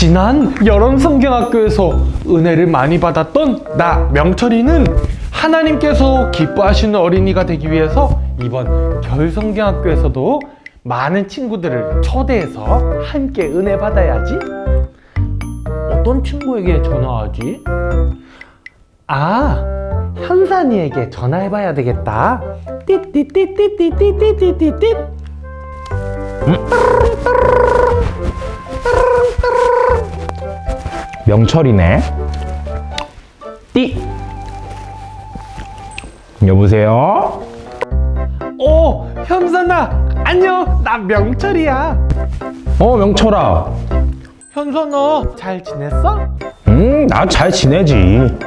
지난 여름성경학교에서 은혜를 많이 받았던 나 명철이는 하나님께서 기뻐하시는 어린이가 되기 위해서 이번 겨울성경학교에서도 많은 친구들을 초대해서 함께 은혜 받아야지. 어떤 친구에게 전화하지? 아, 현산이에게 전화해봐야 되겠다. 띠띠띠띠띠띠띠띠띠. 명철이네. 띠. 여보세요? 현선아, 안녕. 나 명철이야. 명철아. 현선아, 잘 지냈어? 나 잘 지내지.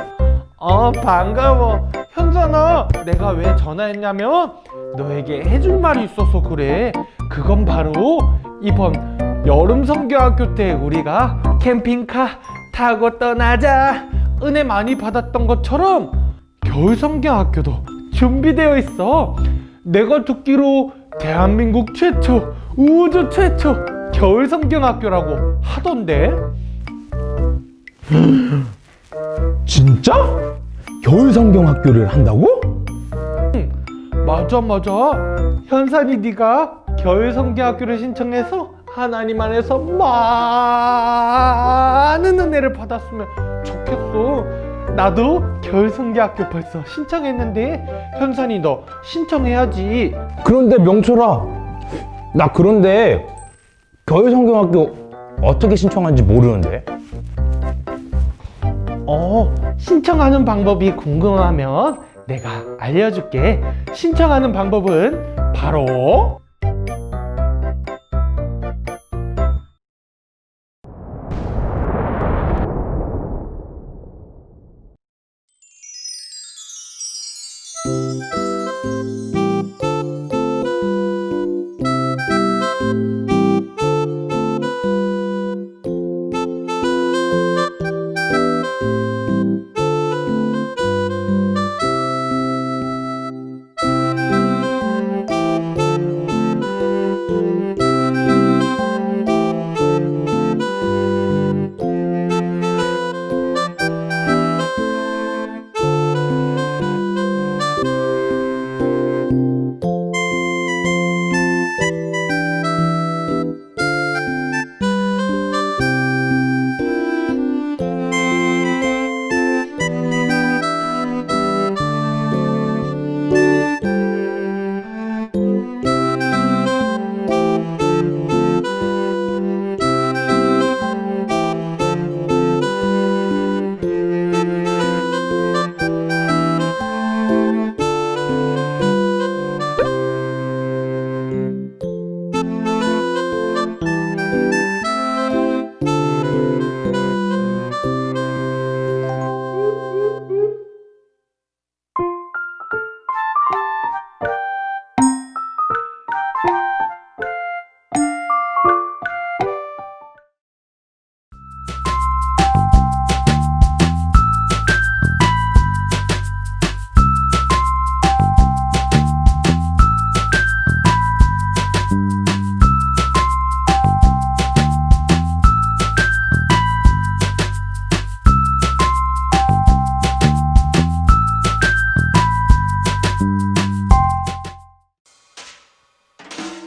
반가워. 현선아, 내가 왜 전화했냐면 너에게 해줄 말이 있어서 그래. 그건 바로 이번 여름성경학교 때 우리가 캠핑카 타고 떠나자 은혜 많이 받았던 것처럼 겨울성경학교도 준비되어 있어. 내가 듣기로 대한민국 최초, 우주 최초 겨울성경학교라고 하던데. 진짜? 겨울성경학교를 한다고? 맞아. 현산이 네가 겨울성경학교를 신청해서 하나님 안에서 많은 은혜를 받았으면 좋겠어. 나도 겨울성경학교 벌써 신청했는데 현산이 너 신청해야지. 그런데 명철아, 나 그런데 겨울성경학교 어떻게 신청하는지 모르는데. 신청하는 방법이 궁금하면 내가 알려줄게. 신청하는 방법은 바로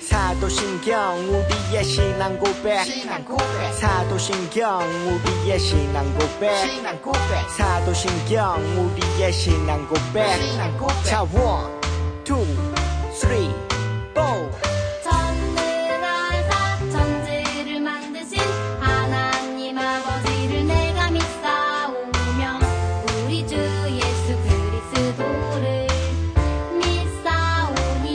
사도신경 우리의 신앙 고백 사도신경 우리의 신앙 고백 사도신경 우리의 신앙 고백 자 1, 2, 3, 4 전능한 사천지를 만드신 하나님 아버지를 내가 믿사오며 우리 주 예수 그리스도를 믿사오니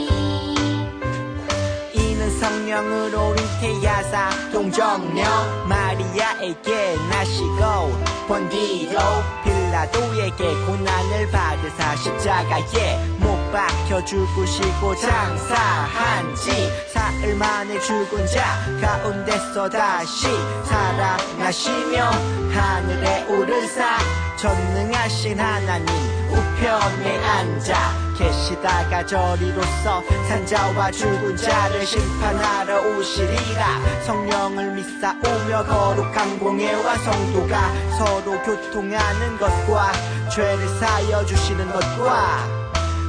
이는 성령으로 잉태하사 동정녀 마리아에게 나시고 본디오 빌라도에게 고난을 받으사 십자가에 못 박혀 죽으시고 장사한지 사흘 만에 죽은 자 가운데서 다시 살아나시며 하늘에 오르사 전능하신 하나님 우편에 앉아 계시다가 저리로서 산자와 죽은 자를 심판하러 오시리라. 성령을 믿사오며 거룩한 공예와 성도가 서로 교통하는 것과 죄를 사여 주시는 것과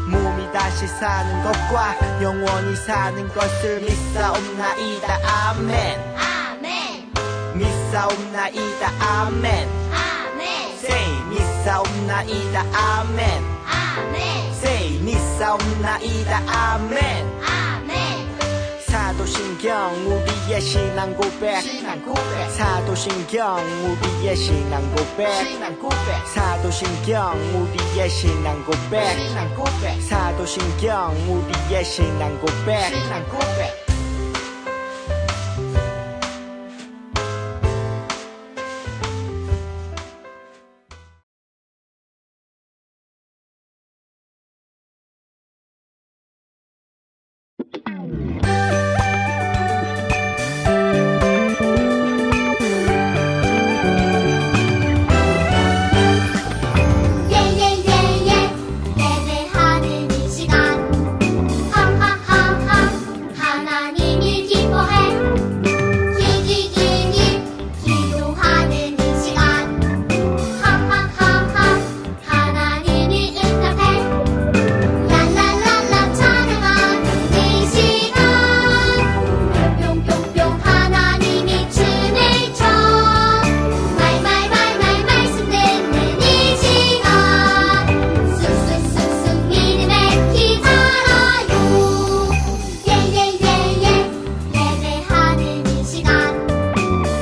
몸이 다시 사는 것과 영원히 사는 것을 믿사옵나이다. 아멘. 아멘. 믿사옵나이다. 아멘. 아멘. Say 믿사옵나이다. 아멘. 아멘. Say 믿사옵나이다. 아멘. 아멘. 사도신경 우리의 신앙 고백. 사도신경 우리의 신앙 고백. 사도신경 우리의 신앙 고백. 사도신경 우리의 신앙 고백. 예예예예 예배하는 이 시간 하하하하 하나님을 기뻐해 기기기기 기도하는 이 시간 하하하하 하나님을 응답해 랄랄랄라 찬양하는 이 시간 뿅뿅뿅뿅 하나님이 춤을 춰 말말말말 말씀 듣는 이 시간 쑥쑥쑥쑥 믿음의 키 자라요 예예예예 예배하는 이 시간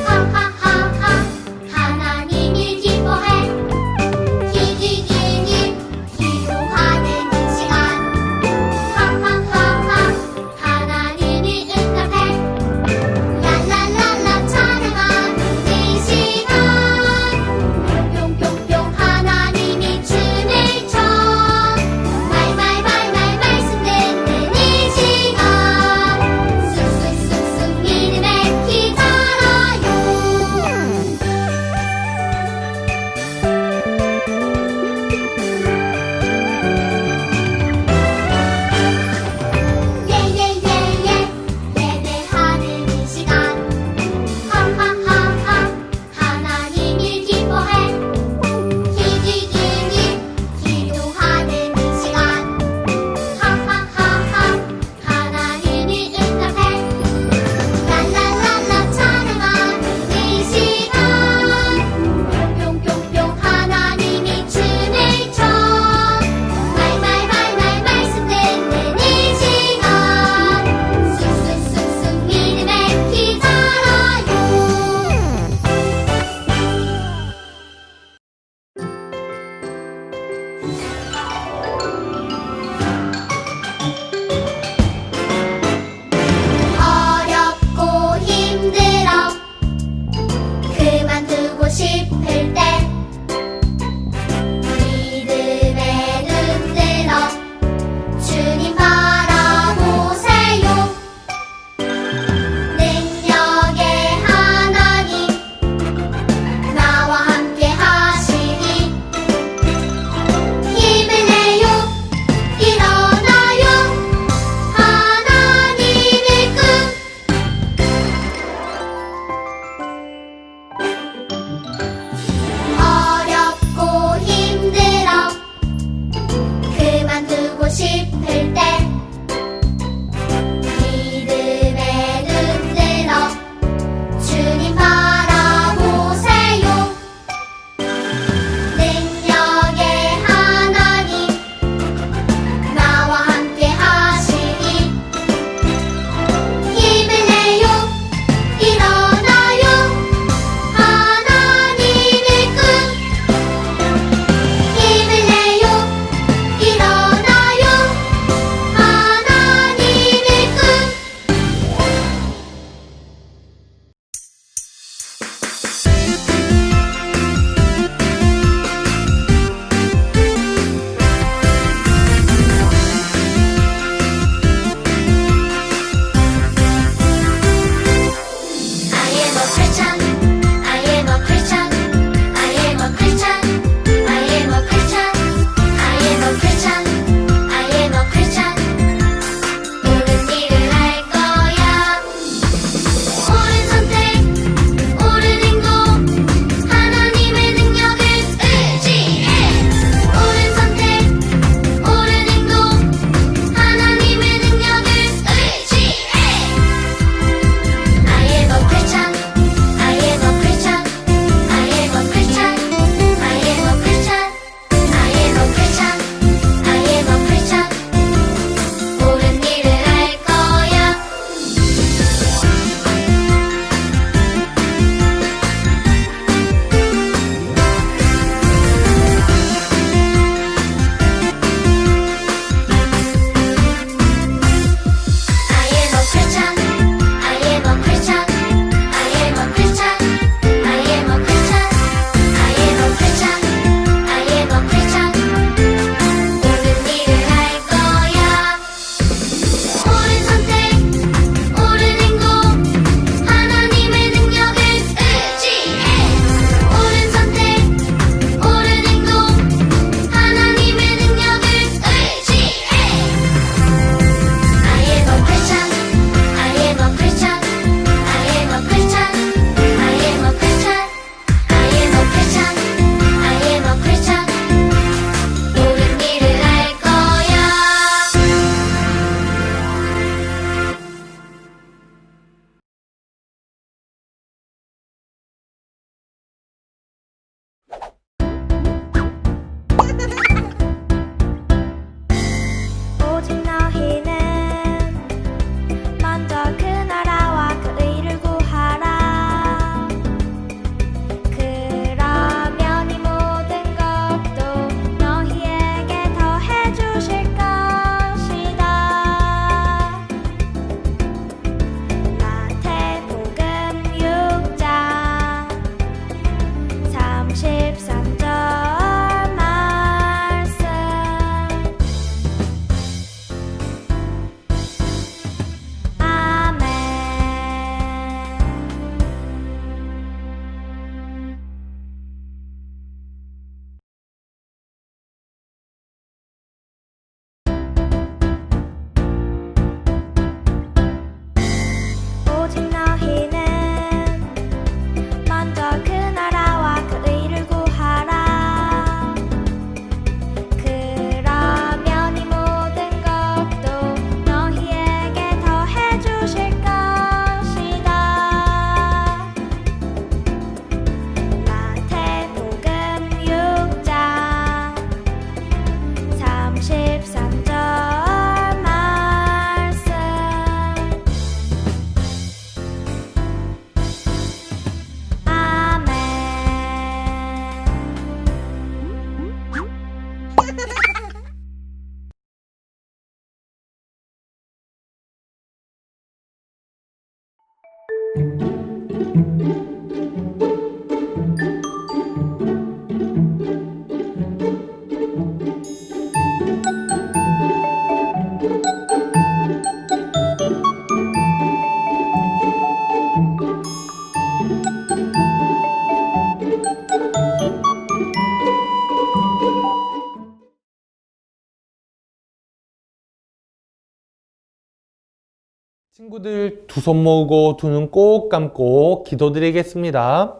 하하하하 하나님을 기뻐해 기기기기 기도하는 이 시간 하하하하 하나님을 응답해 랄랄랄라 찬양하는 이 시간 뿅뿅뿅뿅 하나님이 춤을 춰 말말말말 말씀 듣는 이 시간 쑥쑥쑥쑥 믿음의 키 자라요 예예예예 예배하는 이 시간 하하하하 하나님을 기뻐해 기기기기 기도하는 이 시간 하하하하 하나님을 응답해 랄랄랄라 찬양하는 이 시간 뿅뿅뿅뿅 하나님이 춤을 춰 말말말말 말씀 듣는 이 시간 쑥쑥쑥쑥 믿음의 키 자라요 어렵고 힘들어 그만두고 싶을 때 믿음의 눈 들어 주님 바라보세요 능력의 하나님 나와 함께 하시니 힘을 내요 일어나요 하나님의 꿈 어렵고 힘들어 그만두고 싶을 때 믿음의 눈 들어 주님 바라보세요 능력의 하나님 나와 함께 하시니 힘을 내요 일어나요 하나님의 꿈 힘을 내요 일어나요 하나님의 꿈 I am a Christian I am a Christian I am a Christian 친구들 두 손 모으고 두 눈 꼭 감고 기도드리겠습니다.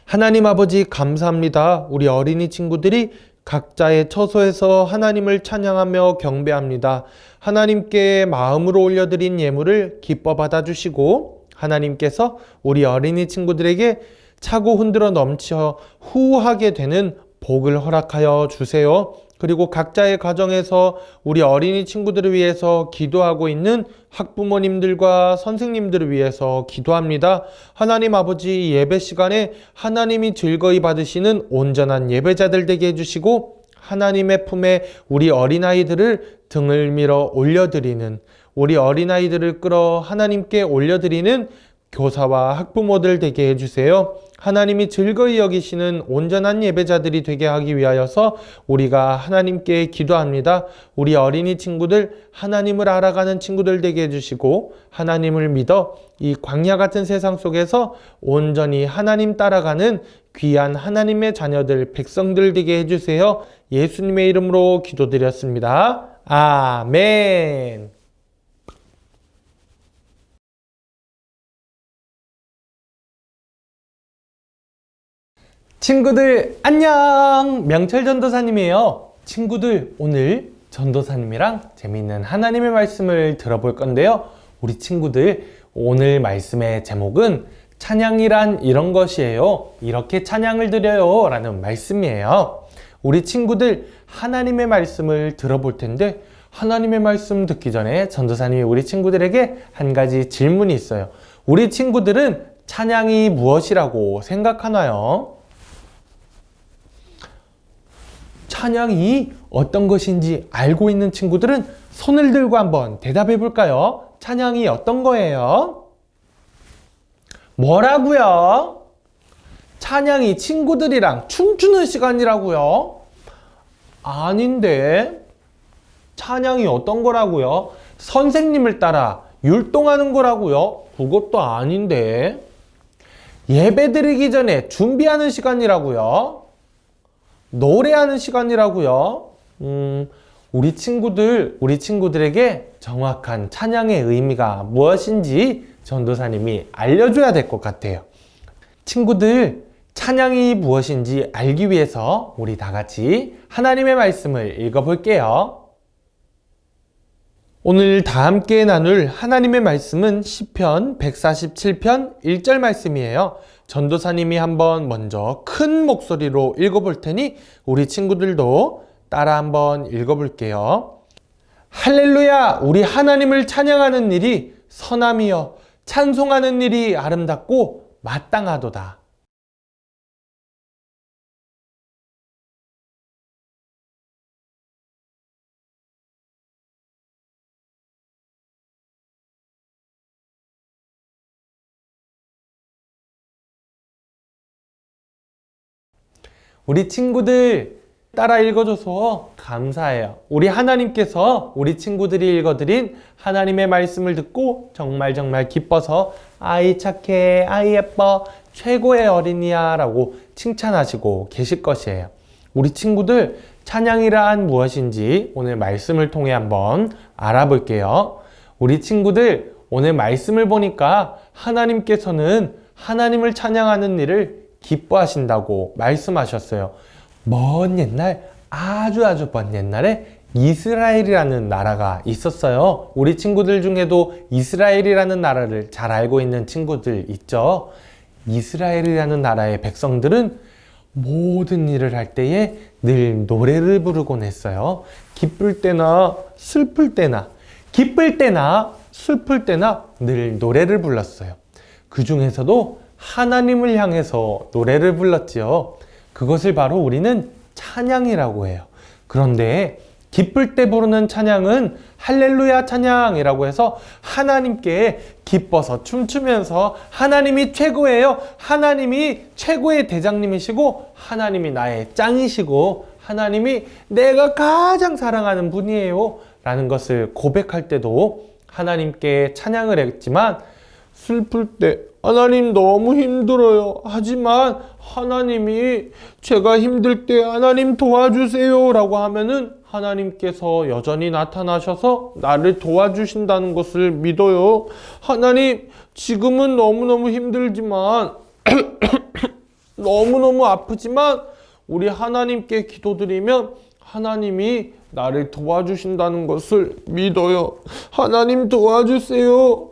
하나님 아버지 감사합니다. 우리 어린이 친구들이 각자의 처소에서 하나님을 찬양하며 경배합니다. 하나님께 마음으로 올려드린 예물을 기뻐 받아주시고 하나님께서 우리 어린이 친구들에게 차고 흔들어 넘쳐 후하게 되는 복을 허락하여 주세요. 그리고 각자의 가정에서 우리 어린이 친구들을 위해서 기도하고 있는 학부모님들과 선생님들을 위해서 기도합니다. 하나님 아버지 예배 시간에 하나님이 즐거이 받으시는 온전한 예배자들 되게 해주시고 하나님의 품에 우리 어린아이들을 등을 밀어 올려드리는 우리 어린아이들을 끌어 하나님께 올려드리는 교사와 학부모들 되게 해주세요. 하나님이 즐거이 여기시는 온전한 예배자들이 되게 하기 위하여서 우리가 하나님께 기도합니다. 우리 어린이 친구들 하나님을 알아가는 친구들 되게 해주시고 하나님을 믿어 이 광야 같은 세상 속에서 온전히 하나님 따라가는 귀한 하나님의 자녀들 백성들 되게 해주세요. 예수님의 이름으로 기도드렸습니다. 아멘. 친구들 안녕! 명철 전도사님이에요. 친구들 오늘 전도사님이랑 재미있는 하나님의 말씀을 들어볼 건데요. 우리 친구들 오늘 말씀의 제목은 찬양이란 이런 것이에요. 이렇게 찬양을 드려요 라는 말씀이에요. 우리 친구들 하나님의 말씀을 들어볼 텐데 하나님의 말씀 듣기 전에 전도사님이 우리 친구들에게 한 가지 질문이 있어요. 우리 친구들은 찬양이 무엇이라고 생각하나요? 찬양이 어떤 것인지 알고 있는 친구들은 손을 들고 한번 대답해 볼까요? 찬양이 어떤 거예요? 뭐라고요? 찬양이 친구들이랑 춤추는 시간이라고요? 아닌데. 찬양이 어떤 거라고요? 선생님을 따라 율동하는 거라고요? 그것도 아닌데. 예배 드리기 전에 준비하는 시간이라고요? 노래하는 시간이라고요? 우리 친구들에게 정확한 찬양의 의미가 무엇인지 전도사님이 알려줘야 될 것 같아요. 친구들, 찬양이 무엇인지 알기 위해서 우리 다 같이 하나님의 말씀을 읽어볼게요. 오늘 다 함께 나눌 하나님의 말씀은 시편 147편 1절 말씀이에요. 전도사님이 한번 먼저 큰 목소리로 읽어볼 테니 우리 친구들도 따라 한번 읽어볼게요. 할렐루야! 우리 하나님을 찬양하는 일이 선함이여 찬송하는 일이 아름답고 마땅하도다. 우리 친구들 따라 읽어줘서 감사해요. 우리 하나님께서 우리 친구들이 읽어드린 하나님의 말씀을 듣고 정말 기뻐서 아이 착해, 아이 예뻐, 최고의 어린이야 라고 칭찬하시고 계실 것이에요. 우리 친구들 찬양이란 무엇인지 오늘 말씀을 통해 한번 알아볼게요. 우리 친구들 오늘 말씀을 보니까 하나님께서는 하나님을 찬양하는 일을 기뻐하신다고 말씀하셨어요. 먼 옛날 아주 먼 옛날에 이스라엘이라는 나라가 있었어요. 우리 친구들 중에도 이스라엘이라는 나라를 잘 알고 있는 친구들 있죠? 이스라엘이라는 나라의 백성들은 모든 일을 할 때에 늘 노래를 부르곤 했어요. 기쁠 때나 슬플 때나 기쁠 때나 슬플 때나 늘 노래를 불렀어요. 그 중에서도 하나님을 향해서 노래를 불렀지요. 그것을 바로 우리는 찬양이라고 해요. 그런데 기쁠 때 부르는 찬양은 할렐루야 찬양이라고 해서 하나님께 기뻐서 춤추면서 하나님이 최고예요. 하나님이 최고의 대장님이시고 하나님이 나의 짱이시고 하나님이 내가 가장 사랑하는 분이에요 라는 것을 고백할 때도 하나님께 찬양을 했지만 슬플 때 하나님 너무 힘들어요. 하지만 하나님이 제가 힘들 때 하나님 도와주세요 라고 하면은 하나님께서 여전히 나타나셔서 나를 도와주신다는 것을 믿어요. 하나님, 지금은 너무너무 힘들지만 너무너무 아프지만 우리 하나님께 기도드리면 하나님이 나를 도와주신다는 것을 믿어요. 하나님 도와주세요.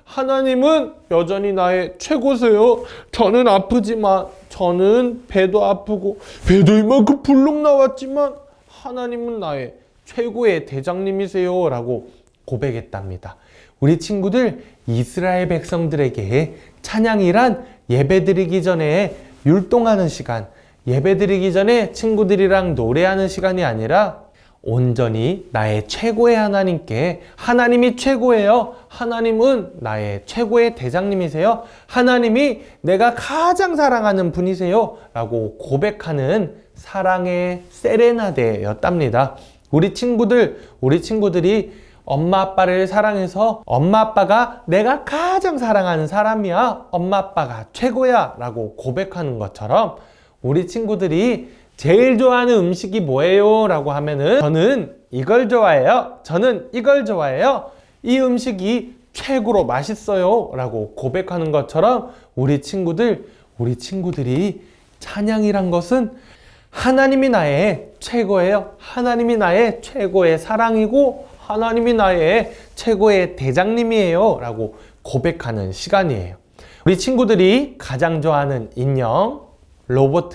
하나님은 여전히 나의 최고세요. 저는 아프지만, 저는 배도 아프고 배도 이만큼 불룩 나왔지만 하나님은 나의 최고의 대장님이세요 라고 고백했답니다. 우리 친구들, 이스라엘 백성들에게 찬양이란 예배드리기 전에 율동하는 시간, 예배드리기 전에 친구들이랑 노래하는 시간이 아니라 온전히 나의 최고의 하나님께, 하나님이 최고예요. 하나님은 나의 최고의 대장님이세요. 하나님이 내가 가장 사랑하는 분이세요 라고 고백하는 사랑의 세레나데였답니다. 우리 친구들이 엄마 아빠를 사랑해서 엄마 아빠가 내가 가장 사랑하는 사람이야, 엄마 아빠가 최고야 라고 고백하는 것처럼 우리 친구들이 제일 좋아하는 음식이 뭐예요? 라고 하면은 저는 이걸 좋아해요. 저는 이걸 좋아해요. 이 음식이 최고로 맛있어요 라고 고백하는 것처럼 우리 친구들이 찬양이란 것은 하나님이 나의 최고예요. 하나님이 나의 최고의 사랑이고 하나님이 나의 최고의 대장님이에요 라고 고백하는 시간이에요. 우리 친구들이 가장 좋아하는 인형, 로봇,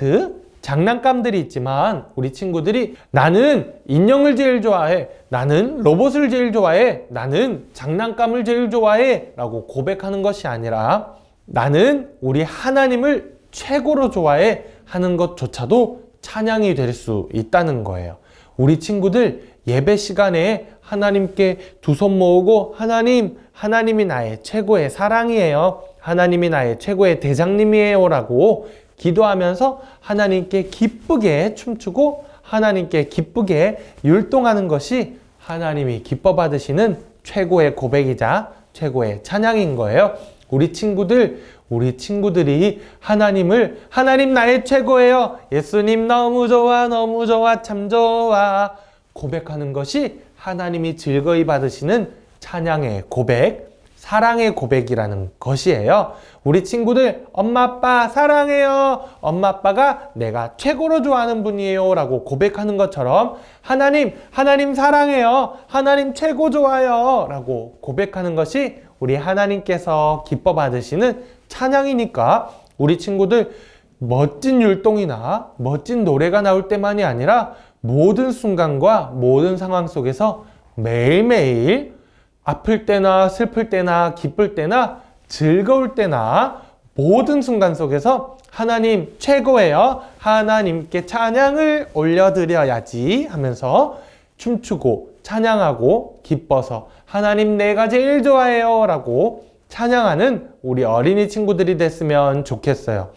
장난감들이 있지만 우리 친구들이 나는 인형을 제일 좋아해, 나는 로봇을 제일 좋아해, 나는 장난감을 제일 좋아해 라고 고백하는 것이 아니라 나는 우리 하나님을 최고로 좋아해 하는 것조차도 찬양이 될 수 있다는 거예요. 우리 친구들 예배 시간에 하나님께 두 손 모으고 하나님이 나의 최고의 사랑이에요. 하나님이 나의 최고의 대장님이에요 라고 기도하면서 하나님께 기쁘게 춤추고 하나님께 기쁘게 율동하는 것이 하나님이 기뻐 받으시는 최고의 고백이자 최고의 찬양인 거예요. 우리 친구들이 하나님 나의 최고예요. 예수님 너무 좋아, 너무 좋아, 참 좋아 고백하는 것이 하나님이 즐거이 받으시는 찬양의 고백, 사랑의 고백이라는 것이에요. 우리 친구들, 엄마 아빠 사랑해요. 엄마 아빠가 내가 최고로 좋아하는 분이에요 라고 고백하는 것처럼 하나님 사랑해요. 하나님 최고 좋아요 라고 고백하는 것이 우리 하나님께서 기뻐 받으시는 찬양이니까 우리 친구들 멋진 율동이나 멋진 노래가 나올 때만이 아니라 모든 순간과 모든 상황 속에서 매일매일 아플 때나 슬플 때나 기쁠 때나 즐거울 때나 모든 순간 속에서 하나님 최고예요. 하나님께 찬양을 올려드려야지 하면서 춤추고 찬양하고 기뻐서 하나님 내가 제일 좋아해요 라고 찬양하는 우리 어린이 친구들이 됐으면 좋겠어요.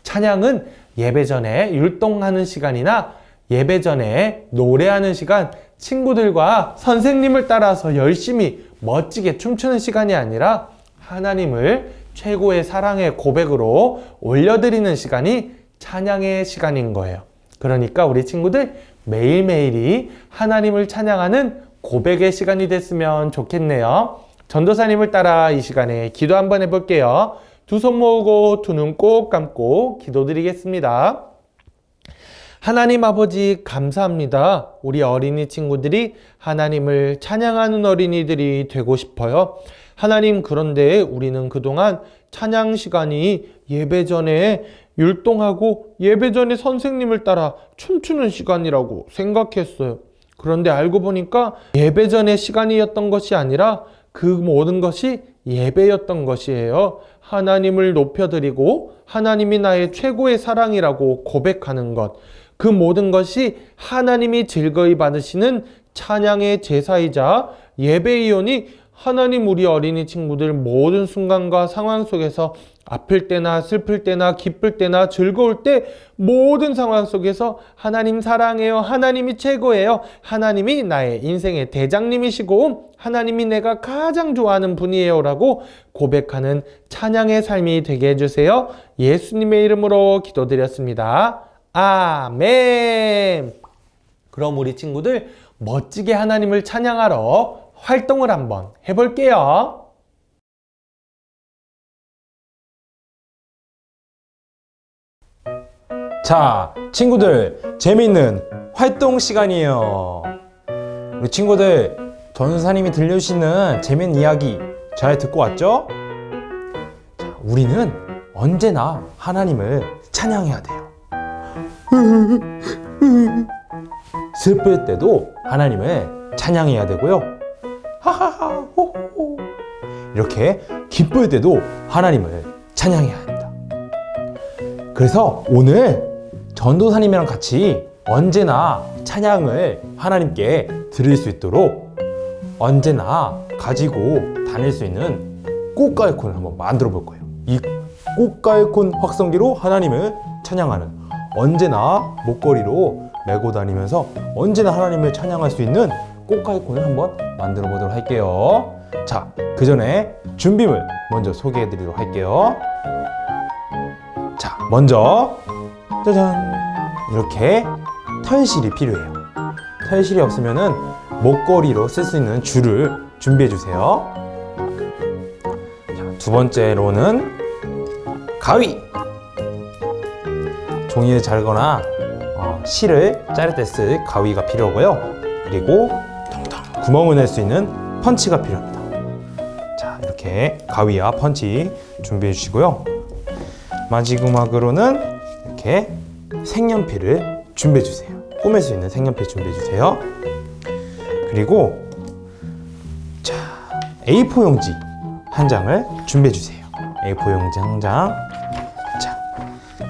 찬양은 예배 전에 율동하는 시간이나 예배 전에 노래하는 시간, 친구들과 선생님을 따라서 열심히 멋지게 춤추는 시간이 아니라 하나님을 최고의 사랑의 고백으로 올려드리는 시간이 찬양의 시간인 거예요. 그러니까 우리 친구들 매일매일이 하나님을 찬양하는 고백의 시간이 됐으면 좋겠네요. 전도사님을 따라 이 시간에 기도 한번 해볼게요. 두 손 모으고 두 눈 꼭 감고 기도드리겠습니다. 하나님 아버지 감사합니다. 우리 어린이 친구들이 하나님을 찬양하는 어린이들이 되고 싶어요. 하나님, 그런데 우리는 그동안 찬양 시간이 예배 전에 율동하고 예배 전에 선생님을 따라 춤추는 시간이라고 생각했어요. 그런데 알고 보니까 예배 전의 시간이었던 것이 아니라 그 모든 것이 예배였던 것이에요. 하나님을 높여드리고 하나님이 나의 최고의 사랑이라고 고백하는 것, 그 모든 것이 하나님이 즐거이 받으시는 찬양의 제사이자 예배이오니 하나님, 우리 어린이 친구들 모든 순간과 상황 속에서 아플 때나 슬플 때나 기쁠 때나 즐거울 때 모든 상황 속에서 하나님 사랑해요. 하나님이 최고예요. 하나님이 나의 인생의 대장님이시고 하나님이 내가 가장 좋아하는 분이에요 라고 고백하는 찬양의 삶이 되게 해주세요. 예수님의 이름으로 기도드렸습니다. 아멘. 그럼 우리 친구들 멋지게 하나님을 찬양하러 활동을 한번 해볼게요. 자, 친구들, 재미있는 활동 시간이에요. 우리 친구들, 전도사님이 들려주시는 재미있는 이야기 잘 듣고 왔죠? 자, 우리는 언제나 하나님을 찬양해야 돼요. 슬플 때도 하나님을 찬양해야 되고요. 하하하, 호호. 이렇게 기쁠 때도 하나님을 찬양해야 합니다. 그래서 오늘 전도사님이랑 같이 언제나 찬양을 하나님께 드릴 수 있도록 언제나 가지고 다닐 수 있는 꽃갈콘을 한번 만들어 볼 거예요. 이 꽃갈콘 확성기로 하나님을 찬양하는, 언제나 목걸이로 메고 다니면서 언제나 하나님을 찬양할 수 있는 꽃갈콘을 한번 만들어 보도록 할게요. 자, 그 전에 준비물 먼저 소개해 드리도록 할게요. 자, 먼저 짜잔, 이렇게 털실이 필요해요. 털실이 없으면은 목걸이로 쓸 수 있는 줄을 준비해 주세요. 자, 두 번째로는 가위. 종이를 자르거나 실을 자를 때 쓸 가위가 필요하고요. 그리고 텅텅 구멍을 낼 수 있는 펀치가 필요합니다. 자, 이렇게 가위와 펀치 준비해 주시고요. 마지막으로는 이렇게 색연필을 준비해 주세요. 꾸밀 수 있는 색연필 준비해 주세요. 그리고 자, A4 용지 한 장을 준비해 주세요. A4 용지 한 장. 자,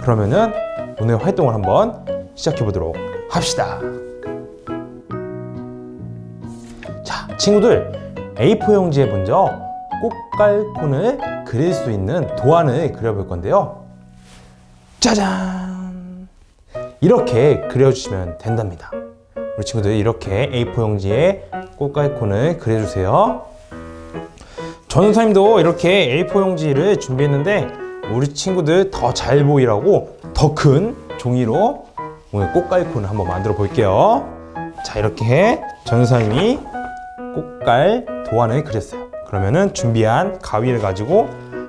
그러면은 오늘 활동을 한번 시작해 보도록 합시다. 자, 친구들, A4 용지에 먼저 꽃갈콘을 그릴 수 있는 도안을 그려볼 건데요. 짜잔! 이렇게 그려주시면 된답니다. 우리 친구들 이렇게 A4 용지에 꽃갈콘을 그려주세요. 전도사님도 이렇게 A4 용지를 준비했는데 우리 친구들 더 잘 보이라고 더 큰 종이로 오늘 꽃갈콘을 한번 만들어 볼게요. 자, 이렇게 전도사님이 꽃갈 도안을 그렸어요. 그러면은 준비한 가위를 가지고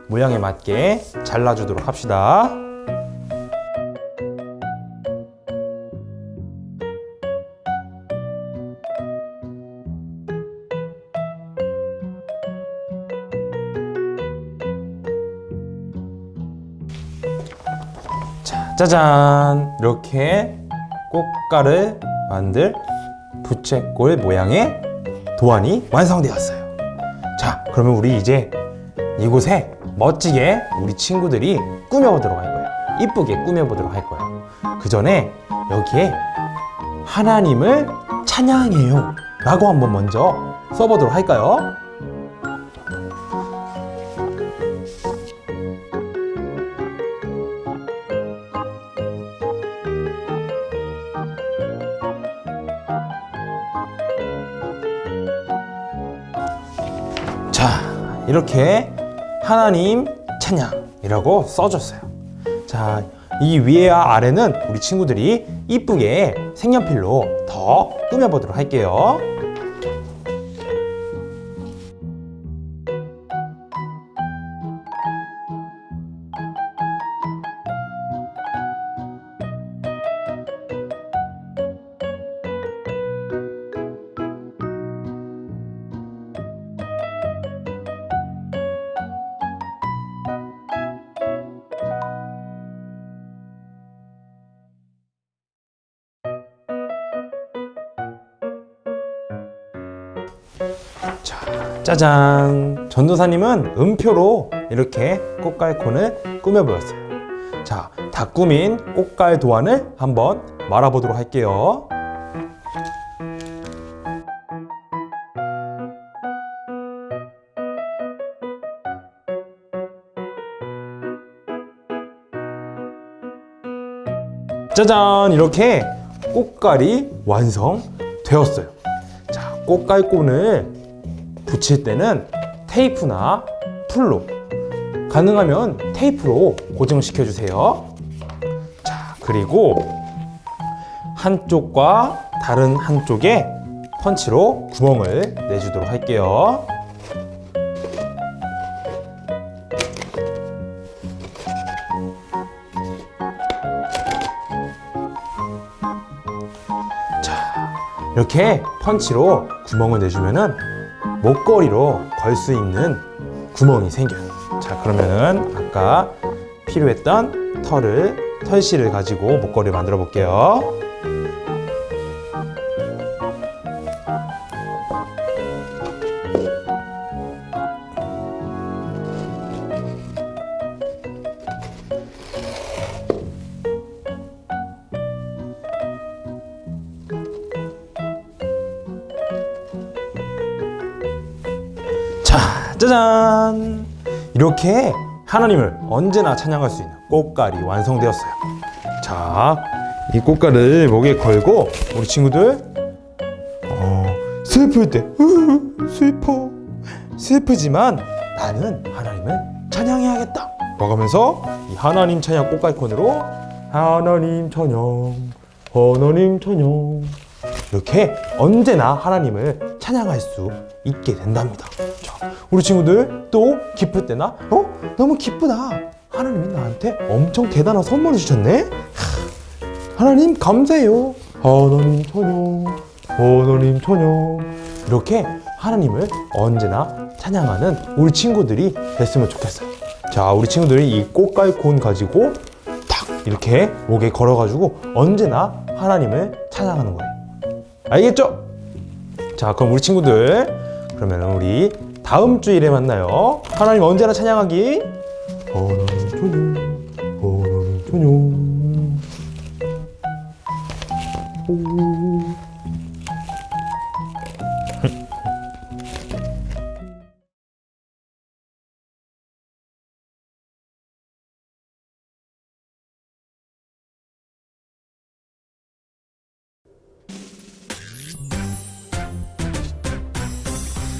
모양에 맞게 잘라주도록 합시다. 자, 짜잔! 이렇게 꽃갈을 만들 부채꼴 모양의 도안이 완성되었어요. 자, 그러면 우리 이제 이곳에 멋지게 우리 친구들이 꾸며보도록 할 거예요. 이쁘게 꾸며보도록 할 거예요. 그 전에 여기에 하나님을 찬양해요 라고 한번 먼저 써보도록 할까요? 자, 이렇게 하나님 찬양이라고 써줬어요. 자, 이 위에와 아래는 우리 친구들이 이쁘게 색연필로 더 꾸며보도록 할게요. 자, 짜잔! 전도사님은 음표로 이렇게 꽃갈콘을 꾸며보았어요. 자, 다 꾸민 꽃갈 도안을 한번 말아보도록 할게요. 짜잔! 이렇게 꽃갈이 완성되었어요. 자, 꽃갈콘을 붙일 때는 테이프나 풀로, 가능하면 테이프로 고정시켜 주세요. 자, 그리고 한쪽과 다른 한쪽에 펀치로 구멍을 내주도록 할게요. 자, 이렇게 펀치로 구멍을 내주면은 목걸이로 걸 수 있는 구멍이 생겨요. 자, 그러면은 아까 필요했던 털실을 가지고 목걸이를 만들어 볼게요. 자, 짜잔! 이렇게 하나님을 언제나 찬양할 수 있는 꽃갈이 완성되었어요. 자, 이 꽃갈을 목에 걸고 우리 친구들 슬플 때 슬프지만 나는 하나님을 찬양해야겠다 먹으면서 이 하나님 찬양 꽃갈콘으로 하나님 찬양 이렇게 언제나 하나님을 찬양할 수 있게 된답니다. 자, 우리 친구들 또 기쁠 때나 너무 기쁘다, 하나님이 나한테 엄청 대단한 선물을 주셨네, 하나님 감사해요, 하나님 찬양 이렇게 하나님을 언제나 찬양하는 우리 친구들이 됐으면 좋겠어요. 자, 우리 친구들이 이 꽃갈콘 가지고 탁 이렇게 목에 걸어가지고 언제나 하나님을 찬양하는 거예요. 알겠죠? 자, 그럼 우리 친구들 그러면 우리 다음 주일에 만나요. 하나님 언제나 찬양하기. 하나님 찬양.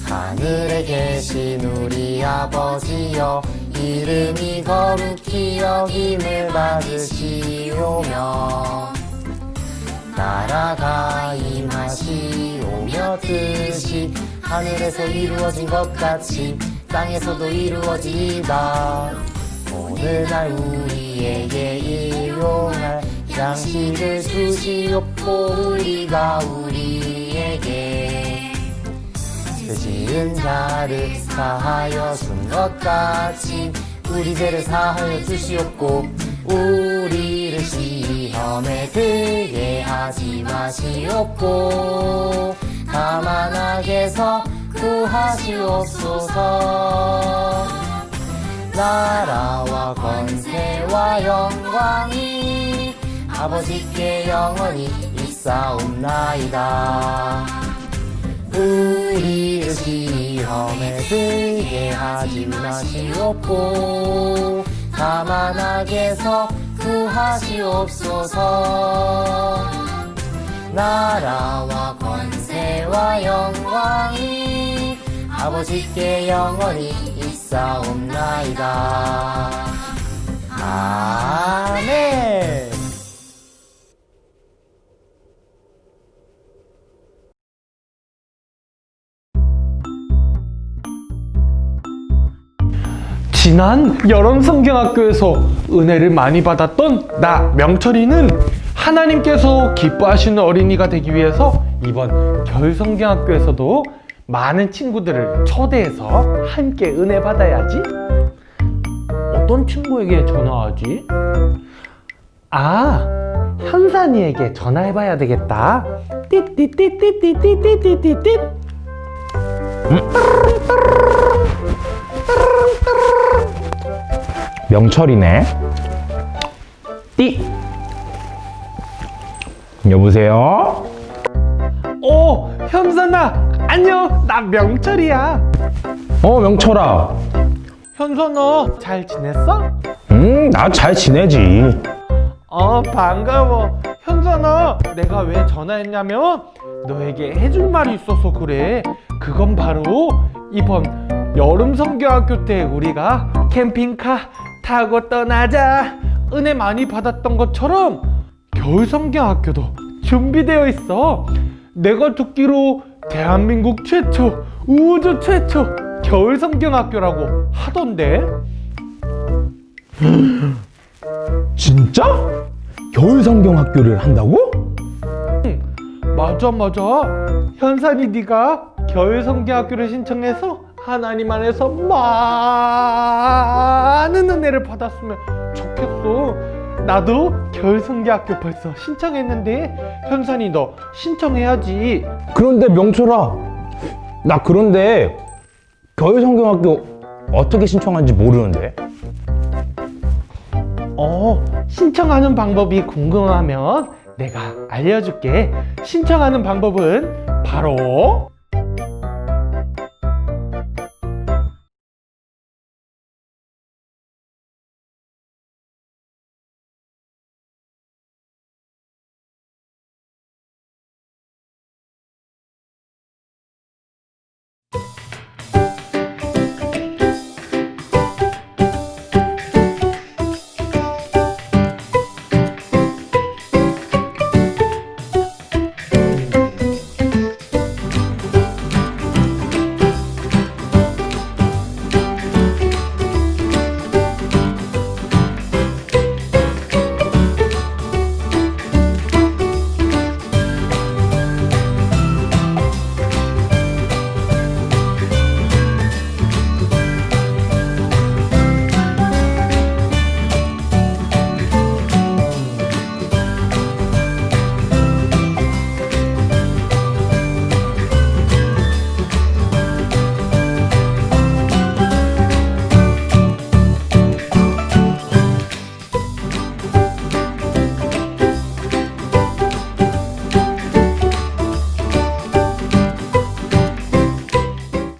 하늘에 계신 우리 아버지여, 이름이 거룩히 여김을 받으시오며, 나라가 임하시오며, 뜻이 하늘에서 이루어진 것 같이 땅에서도 이루어지이다. 오늘날 우리에게 일용할 양식을 주시옵고, 우리가 우리에게 죄 지은 자를 사하여 준 것 같이 우리 죄를 사하여 주시옵고, 우리를 시험에 들게 하지 마시옵고, 다만 악에서 구하시옵소서. 나라와 권세와 영광이 아버지께 영원히 있사옵나이다. 우리를 시험에 들게 하지 마시옵고, 다만 악에서 구하시옵소서. 나라와 권세와 영광이 아버지께 영원히 있사옵나이다. 아멘. 지난 여름성경학교에서 은혜를 많이 받았던 나 명철이는 하나님께서 기뻐하시는 어린이가 되기 위해서 이번 겨울성경학교에서도 많은 친구들을 초대해서 함께 은혜 받아야지. 어떤 친구에게 전화하지? 아, 현산이에게 전화해봐야 되겠다. 띠띠띠띠띠띠띠띠띠. 명철이네. 띠. 여보세요? 현선아, 안녕. 나 명철이야. 명철아. 현선아, 잘 지냈어? 나 잘 지내지. 반가워. 현선아, 내가 왜 전화했냐면 너에게 해줄 말이 있어서 그래. 그건 바로 이번 여름성경학교 때 우리가 캠핑카 타고 떠나자 은혜 많이 받았던 것처럼 겨울성경학교도 준비되어 있어. 내가 듣기로 대한민국 최초, 우주 최초 겨울 성경학교라고 하던데. 진짜? 겨울 성경 학교를 한다고? 맞아. 현산이 네가 겨울 성경학교를 신청해서 하나님 안에서 많은 은혜를 받았으면 좋겠어. 나도 겨울 성경학교 벌써 신청했는데 현산이 너 신청해야지. 그런데 명철아, 나 그런데 겨울 성경 학교 어떻게 신청하는지 모르는데. 신청하는 방법이 궁금하면 내가 알려줄게. 신청하는 방법은 바로